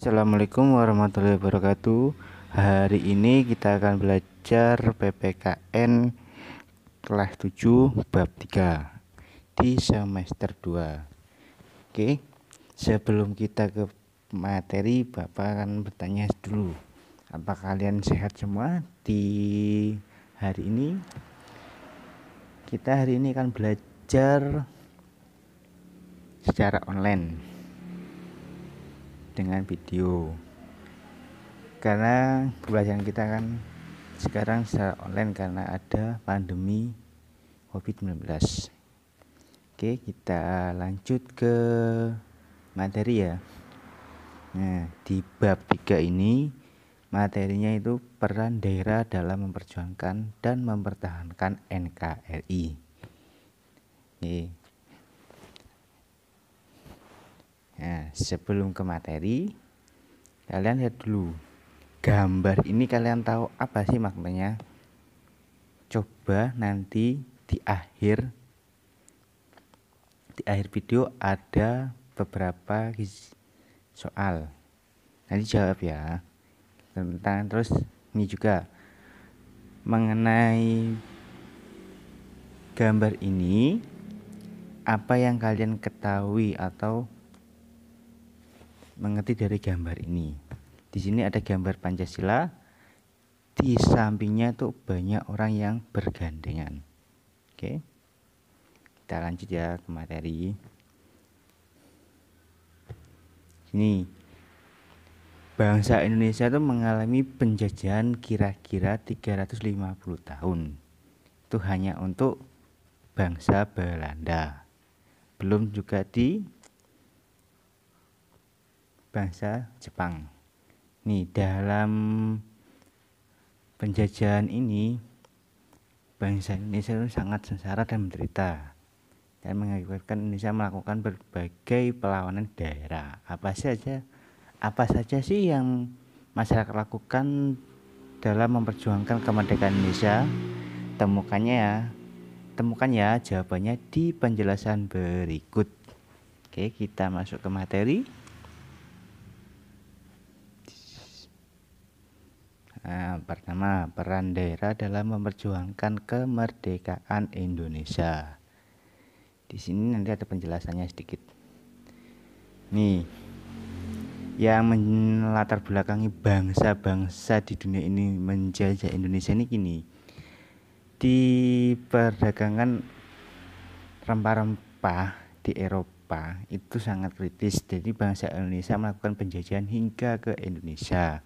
Assalamualaikum warahmatullahi wabarakatuh. Hari ini kita akan belajar PPKN kelas 7 bab 3 di semester 2. Oke, sebelum kita ke materi, Bapak akan bertanya dulu. Apa kalian sehat semua di hari ini? Kita hari ini akan belajar secara online dengan video, karena pembelajaran kita kan sekarang secara online karena ada pandemi COVID-19. Oke, kita lanjut ke materi ya. Nah, di bab 3 ini materinya itu peran daerah dalam memperjuangkan dan mempertahankan NKRI. Oke. Nah, sebelum ke materi, kalian lihat dulu gambar ini, kalian tahu apa sih maknanya? Coba nanti di akhir video ada beberapa soal, nanti jawab ya tentang. Terus ini juga mengenai gambar ini, apa yang kalian ketahui atau mengerti dari gambar ini. Di sini ada gambar Pancasila, di sampingnya tuh banyak orang yang bergandengan. Oke, kita lanjut ya ke materi. Ini bangsa Indonesia tuh mengalami penjajahan kira-kira 350 tahun. Itu hanya untuk bangsa Belanda, belum juga di bangsa Jepang. Nih, dalam penjajahan ini bangsa Indonesia sangat sengsara dan menderita, dan mengakibatkan Indonesia melakukan berbagai perlawanan daerah. Apa saja sih yang masyarakat lakukan dalam memperjuangkan kemerdekaan Indonesia? Temukan ya jawabannya di penjelasan berikut. Oke, kita masuk ke materi. Nah, pertama, peran daerah dalam memperjuangkan kemerdekaan Indonesia. Di sini nanti ada penjelasannya sedikit. Nih, yang melatar belakangi bangsa-bangsa di dunia ini menjajah Indonesia ini gini. Di perdagangan rempah-rempah di Eropa itu sangat kritis. Jadi bangsa Indonesia melakukan penjajahan hingga ke Indonesia.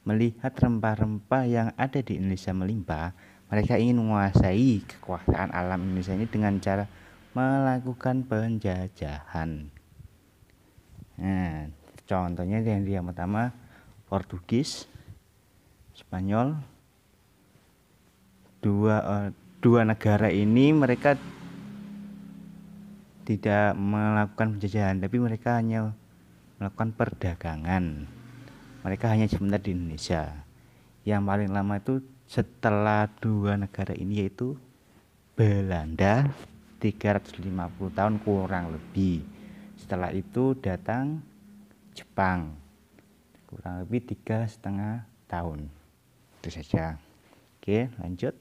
Melihat rempah-rempah yang ada di Indonesia melimpah, mereka ingin menguasai kekuasaan alam Indonesia ini dengan cara melakukan penjajahan. Nah, contohnya yang pertama Portugis, Spanyol. Dua negara ini mereka tidak melakukan penjajahan, tapi mereka hanya melakukan perdagangan. Mereka hanya sebentar di Indonesia. Yang paling lama itu setelah dua negara ini yaitu Belanda, 350 tahun kurang lebih. Setelah itu datang Jepang, kurang lebih 3,5 tahun. Itu saja. Oke, lanjut.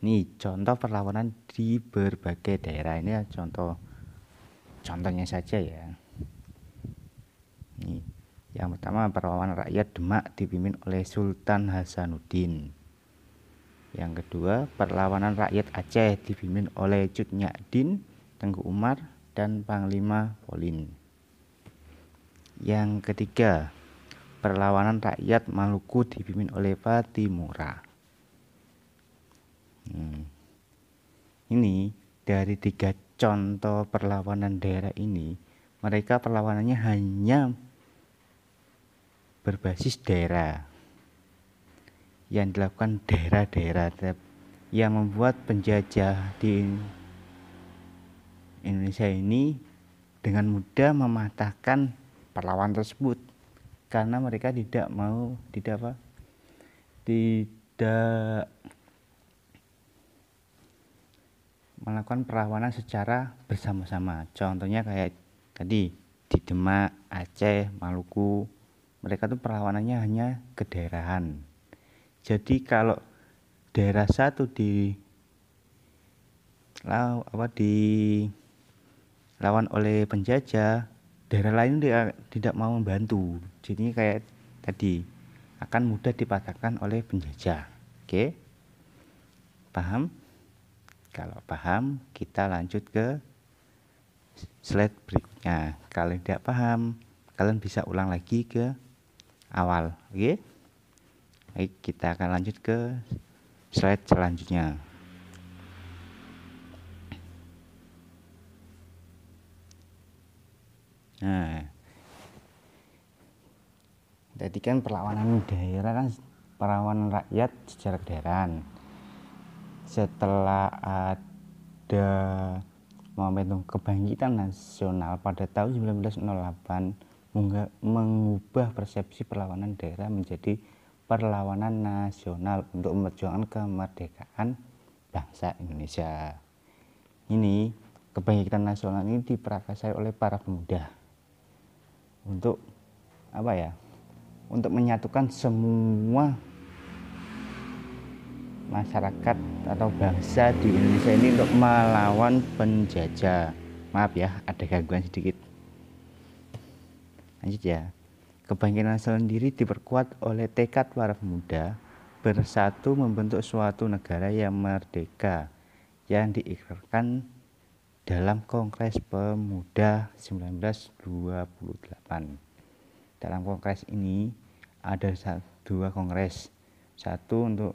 Nih contoh perlawanan di berbagai daerah. Ini contohnya saja ya. Nih, yang pertama perlawanan rakyat Demak dipimpin oleh Sultan Hasanuddin. Yang kedua perlawanan rakyat Aceh dipimpin oleh Cut Nyak-din, Tengku Umar, dan Panglima Polim. Yang ketiga perlawanan rakyat Maluku dipimpin oleh Patimura. Ini dari 3 contoh perlawanan daerah ini, mereka perlawanannya hanya berbasis daerah yang dilakukan daerah-daerah yang membuat penjajah di Indonesia ini dengan mudah mematahkan perlawanan tersebut, karena mereka tidak melakukan perlawanan secara bersama-sama. Contohnya kayak tadi di Demak, Aceh, Maluku, mereka tuh perlawanannya hanya kedaerahan. Jadi kalau daerah satu dilawan oleh penjajah, daerah lain dia tidak mau membantu. Jadi kayak tadi akan mudah dipatahkan oleh penjajah. Oke, paham? Kalau paham, kita lanjut ke slide berikutnya. Kalau tidak paham, kalian bisa ulang lagi ke awal. Oke, baik, kita akan lanjut ke slide selanjutnya. Nah, tadi kan perlawanan daerah kan perlawanan rakyat secara kedaerahan. Setelah ada momentum kebangkitan nasional pada tahun 1908 mengubah persepsi perlawanan daerah menjadi perlawanan nasional untuk memperjuangkan kemerdekaan bangsa Indonesia. Ini kebangkitan nasional ini diprakarsai oleh para pemuda untuk untuk menyatukan semua masyarakat atau bangsa di Indonesia ini untuk melawan penjajah. Maaf ya, ada gangguan sedikit. Lanjut ya. Kebangkitan nasional sendiri diperkuat oleh tekad para pemuda bersatu membentuk suatu negara yang merdeka yang diikrarkan dalam Kongres Pemuda 1928. Dalam kongres ini ada dua kongres. Satu untuk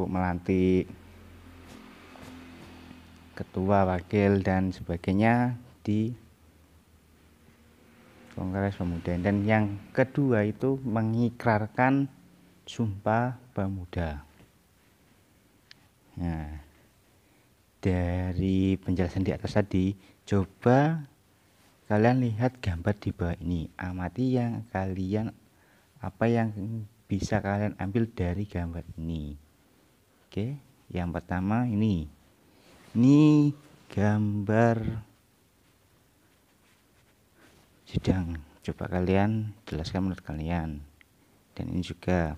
melantik ketua, wakil dan sebagainya di Kongres Pemuda, dan yang kedua itu mengikrarkan Sumpah Pemuda. Nah, dari penjelasan di atas tadi, coba kalian lihat gambar di bawah ini, amati apa yang bisa kalian ambil dari gambar ini. Oke, yang pertama ini gambar sidang. Coba kalian jelaskan menurut kalian, dan ini juga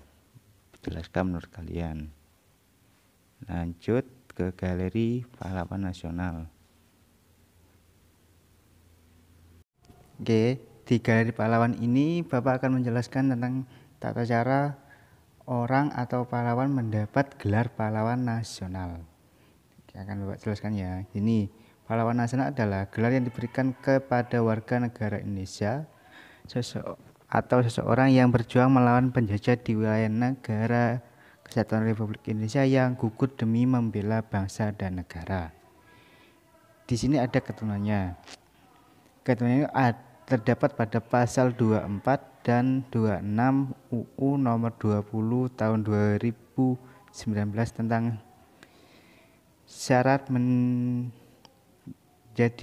jelaskan menurut kalian. Lanjut ke galeri pahlawan nasional. Oke, di galeri pahlawan ini Bapak akan menjelaskan tentang tata cara orang atau pahlawan mendapat gelar pahlawan nasional. Akan Bapak jelaskan ya. Ini pahlawan nasional adalah gelar yang diberikan kepada warga negara Indonesia atau seseorang yang berjuang melawan penjajah di wilayah negara Kesatuan Republik Indonesia yang gugur demi membela bangsa dan negara. Di sini ada ketentuannya. Ketentuannya terdapat pada pasal 24 dan 26 UU nomor 20 tahun 2019 tentang syarat menjadi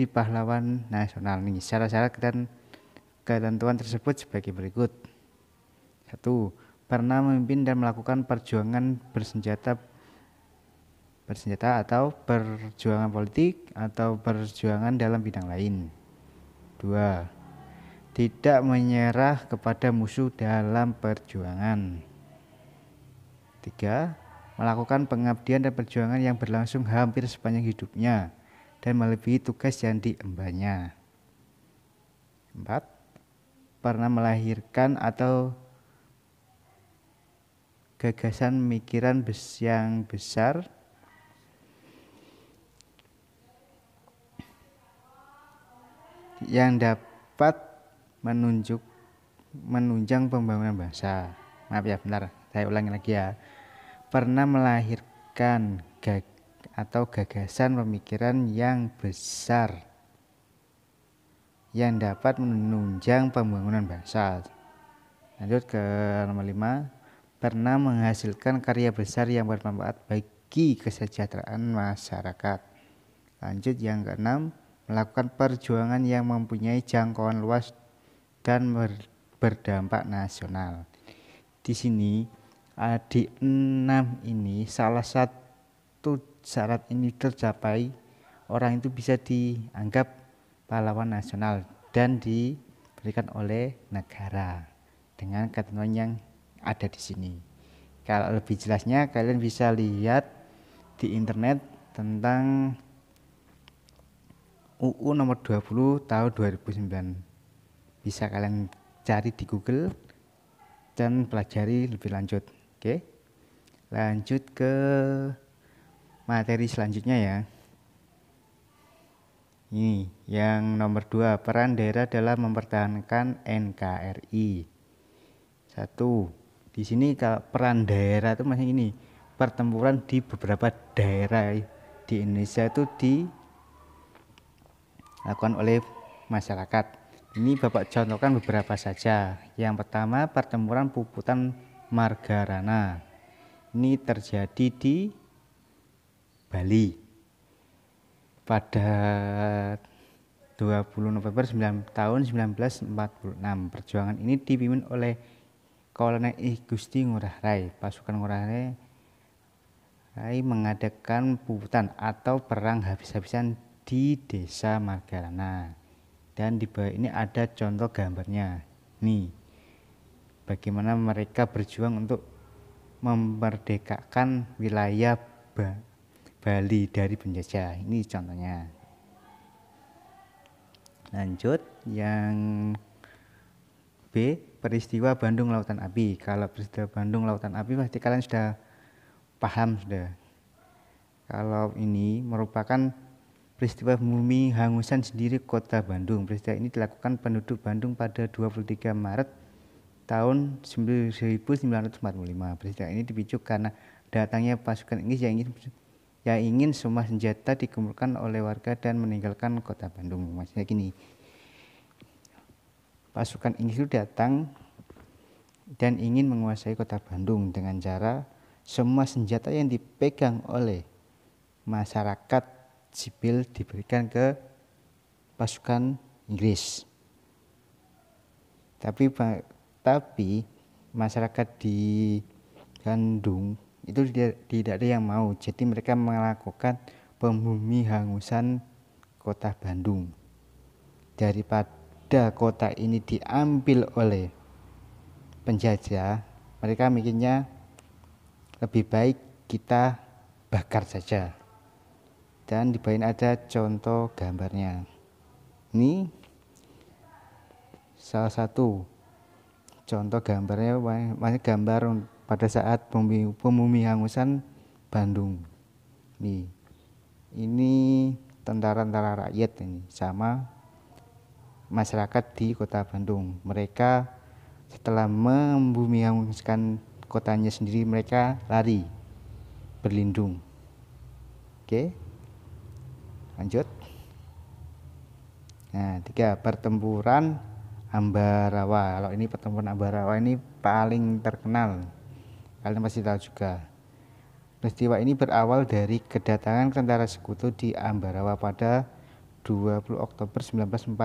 pahlawan nasional. Nih, syarat-syarat dan ketentuan tersebut sebagai berikut. 1. Pernah memimpin dan melakukan perjuangan bersenjata atau perjuangan politik atau perjuangan dalam bidang lain. 2. Tidak menyerah kepada musuh dalam perjuangan. 3. Melakukan pengabdian dan perjuangan yang berlangsung hampir sepanjang hidupnya dan melebihi tugas yang diembannya. 4. Pernah melahirkan atau gagasan pemikiran yang besar yang dapat menunjang pembangunan bangsa. Maaf ya, bentar, saya ulangi lagi ya. Pernah melahirkan atau gagasan pemikiran yang besar yang dapat menunjang pembangunan bangsa. Lanjut ke nomor 5. Pernah menghasilkan karya besar yang bermanfaat bagi kesejahteraan masyarakat. Lanjut yang ke-6, melakukan perjuangan yang mempunyai jangkauan luas dan berdampak nasional. Di sini di 6 ini salah satu syarat ini tercapai, orang itu bisa dianggap pahlawan nasional. dan diberikan oleh negara dengan ketentuan yang ada di sini. Kalau lebih jelasnya kalian bisa lihat di internet tentang UU nomor 20 tahun 2009. Bisa kalian cari di Google dan pelajari lebih lanjut. Oke. Lanjut ke materi selanjutnya ya. Ini yang nomor 2, peran daerah dalam mempertahankan NKRI. 1. Di sini kalau peran daerah itu masih ini, pertempuran di beberapa daerah di Indonesia itu dilakukan oleh masyarakat. Ini Bapak contohkan beberapa saja. Yang pertama, pertempuran Puputan Margarana. Ini terjadi di Bali pada 20 November tahun 1946. Perjuangan ini dipimpin oleh Kolonel I Gusti Ngurah Rai. Pasukan Ngurah Rai mengadakan puputan atau perang habis-habisan di desa Margarana. Dan di bawah ini ada contoh gambarnya. Nih, bagaimana mereka berjuang untuk memerdekakan wilayah Bali dari penjajah. Ini contohnya. Lanjut yang B, peristiwa Bandung Lautan Api. Kalau peristiwa Bandung Lautan Api pasti kalian sudah paham sudah. Kalau ini merupakan peristiwa bumi hangusan sendiri kota Bandung. Peristiwa ini dilakukan penduduk Bandung pada 23 Maret tahun 1945. Peristiwa ini dipicu karena datangnya pasukan Inggris yang ingin semua senjata dikumpulkan oleh warga dan meninggalkan kota Bandung. Maksudnya gini, pasukan Inggris itu datang dan ingin menguasai kota Bandung dengan cara semua senjata yang dipegang oleh masyarakat sipil diberikan ke pasukan Inggris. Tapi masyarakat di Bandung itu tidak ada yang mau, jadi mereka melakukan pembumi hangusan kota Bandung. Daripada kota ini diambil oleh penjajah, mereka mikirnya lebih baik kita bakar saja. Dan di bawah ini ada contoh gambarnya. Ini salah satu contoh gambarnya, masih gambar pada saat pembumi hangusan Bandung. Ini tentara-tentara rakyat ini sama masyarakat di kota Bandung. Mereka setelah membumi hanguskan kotanya sendiri, mereka lari berlindung. Oke, lanjut. Nah, 3, pertempuran Ambarawa. Kalau ini pertempuran Ambarawa ini paling terkenal, kalian pasti tahu juga. Peristiwa ini berawal dari kedatangan tentara sekutu di Ambarawa pada 20 Oktober 1945.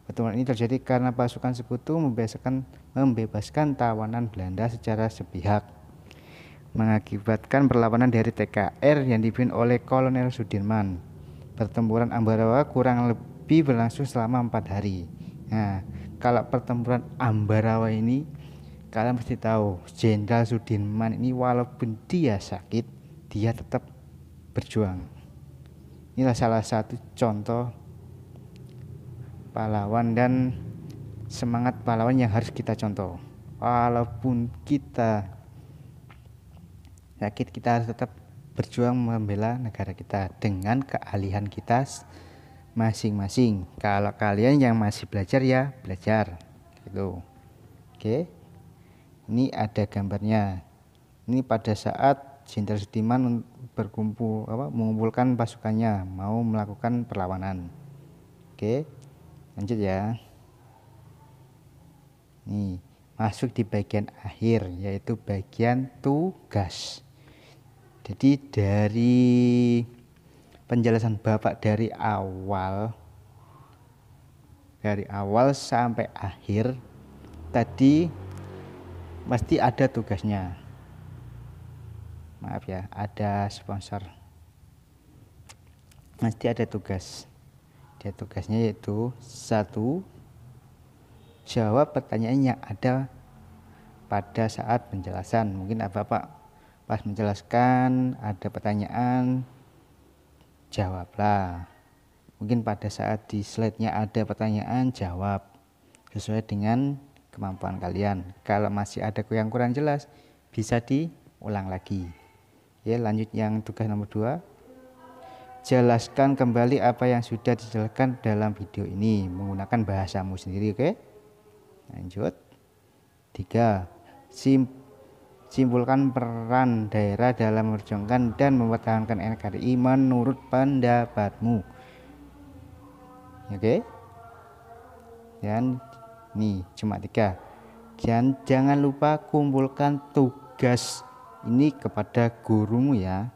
Pertempuran ini terjadi karena pasukan sekutu membebaskan tawanan Belanda secara sepihak, mengakibatkan perlawanan dari TKR yang dipimpin oleh Kolonel Sudirman. Pertempuran Ambarawa kurang lebih berlangsung selama 4 hari. Nah, kalau pertempuran Ambarawa ini kalian pasti tahu, Jenderal Sudirman ini walaupun dia sakit, dia tetap berjuang. Inilah salah satu contoh pahlawan dan semangat pahlawan yang harus kita contoh. Walaupun kita sakit, kita harus tetap berjuang membela negara kita dengan keahlian kita masing-masing. Kalau kalian yang masih belajar ya belajar gitu. Oke. Ini ada gambarnya. Ini pada saat Jenderal Sudirman mengumpulkan pasukannya mau melakukan perlawanan. Oke, lanjut ya. Nih, masuk di bagian akhir, yaitu bagian tugas. Jadi dari penjelasan Bapak dari awal sampai akhir tadi pasti ada tugasnya. Maaf ya, ada sponsor. Pasti ada tugas. Dia tugasnya yaitu satu, jawab pertanyaan yang ada pada saat penjelasan. Mungkin Bapak pas menjelaskan ada pertanyaan, jawablah. Mungkin pada saat di slide-nya ada pertanyaan, jawab sesuai dengan kemampuan kalian. Kalau masih ada yang kurang jelas, bisa diulang lagi. Ya, lanjut yang tugas nomor 2. Jelaskan kembali apa yang sudah dijelaskan dalam video ini menggunakan bahasamu sendiri, oke? Lanjut. 3. Simpulkan peran daerah dalam memperjuangkan dan mempertahankan NKRI menurut pendapatmu. Oke? Dan nih cuma 3. Dan jangan lupa kumpulkan tugas ini kepada gurumu ya.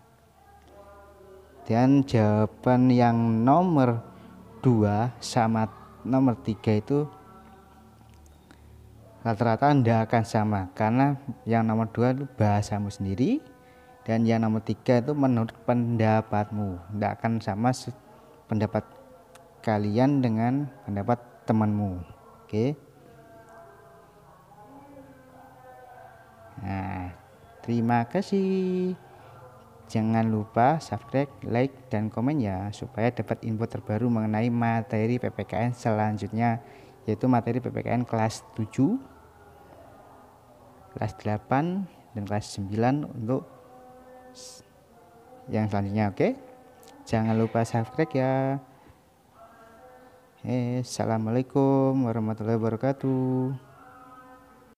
Dan jawaban yang nomor 2 sama nomor 3 itu rata-rata tidak akan sama, karena yang nomor 2 itu bahasamu sendiri dan yang nomor 3 itu menurut pendapatmu. Tidak akan sama pendapat kalian dengan pendapat temanmu. Oke. Nah, terima kasih. Jangan lupa subscribe, like, dan komen ya, supaya dapat info terbaru mengenai materi PPKN selanjutnya, yaitu materi PPKN kelas 7, kelas 8, dan kelas 9 untuk yang selanjutnya. Oke, jangan lupa subscribe ya. Assalamualaikum warahmatullahi wabarakatuh.